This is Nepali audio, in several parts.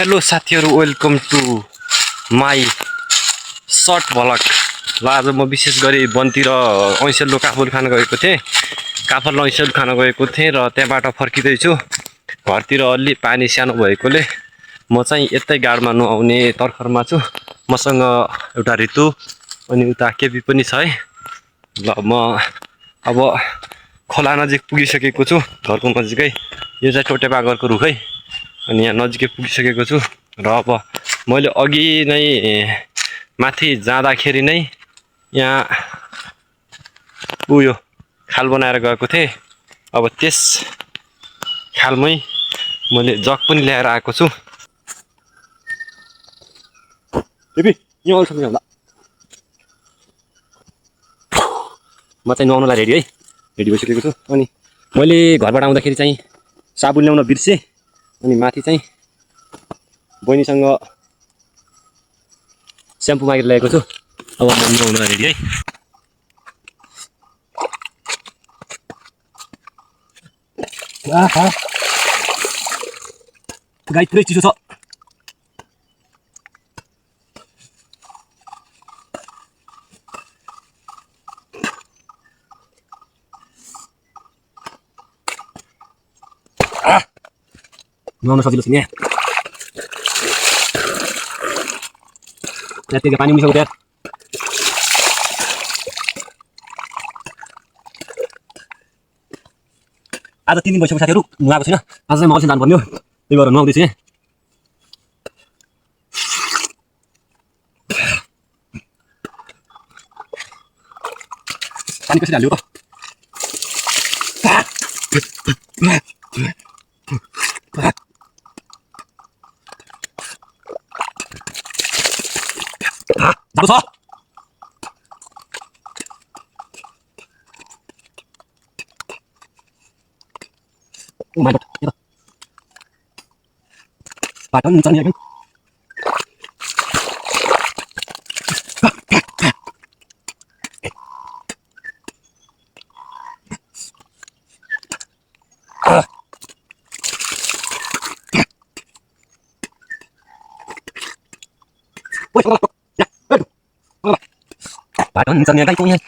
हेलो साथीहरु, welcome to my short vlog. ल आज म विशेष गरी वनतिर ऐसेलु काफल खान गएको थिएँ। काफल ऐसेलु खान गएको थिएँ र त्यहाँबाट फर्किँदैछु। घरतिर अलि पानी सानो भएकोले म चाहिँ यतै गाडमा नुहाउने तर्खरमा छु। मसँग एउटा ऋतु अनि उता केपी पनि छ है। ल म अब खोला नजिक पुगिसकेको छु, घरको नजिकै। यो चाहिँ टोटेबागरको रुख है। अनि यहाँ नजिकै पुगिसकेको छु र अब मैले अघि नै माथि जाँदाखेरि नै यहाँ उयो खाल बनाएर गएको थिएँ। अब त्यस खालमै मैले जग पनि ल्याएर आएको छु। बेबी यहाँ आउँछ नि होला। म चाहिँ नुहाउनलाई रेडी है, रेडी भइसकेको छु। अनि मैले घरबाट आउँदाखेरि चाहिँ साबुन ल्याउन बिर्सेँ। अनि माथि चाहिँ बहिनीसँग स्याम्पू मागेर ल्याएको छु। अब म नुहाउन रेडी है। गाई पुरै चिसो छ। नुहाउन सजिलो छ नि। त्यहाँ पानी मिसाउँछ यार। आज 3 दिन भइसक्यो साथीहरु नुहाएको छैन। आज चाहिँ म अल्छी जानुपर्ने हो, त्यही भएर नुहाउँदैछु यहाँ। पानी कसरी हाल्यो त? जाडो छ। Oh my god, ya. Padahal misalnya kan. Padahal misalnya kan punya.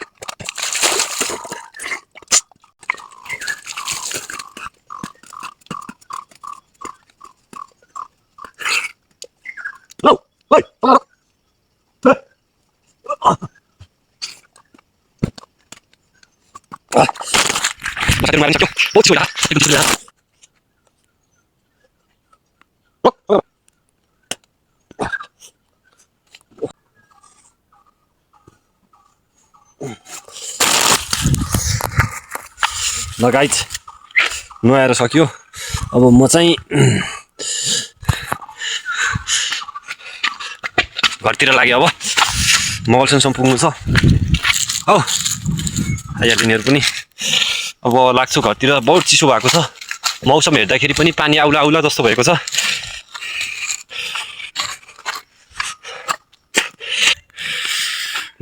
Oi, tolong. Masih kemarin satu. Oh, sudah. Itu sudah. ल गाइज नुहाएर सक्यो। अब म चाहिँ घरतिर लाग्यो। अब मलसम्म पुग्नु छ हौ। आइहाल्नेहरू पनि अब लाग्छु घरतिर। बहुत चिसो भएको छ। मौसम हेर्दाखेरि पनि पानी आउला आउला जस्तो भएको छ।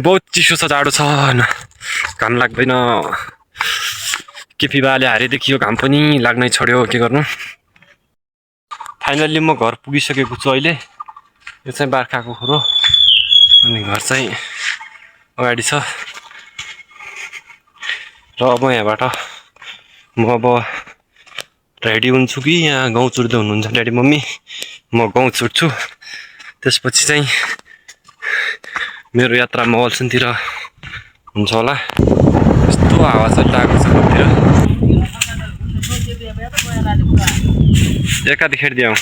बहुत चिसो छ, जाडो छ, घाम लाग्दैन। केपी बाले हारेदेखि यो घाम पनि लाग्नै छोड्यो। के गर्नु। फाइनल्ली म घर पुगिसकेको छु अहिले। यो चाहिँ बार्खाको खोरो अनि घर चाहिँ अगाडि छ। र अब यहाँबाट म अब रेडी हुन्छु कि यहाँ गाउँ चुर्दै हुनुहुन्छ ड्याडी मम्मी। म गाउँ चुर्छु, त्यसपछि चाहिँ मेरो यात्रा मलसनतिर हुन्छ होला। यस्तो हावा चलिरहेको छ घरतिर। एकाधी खेर दिउँ।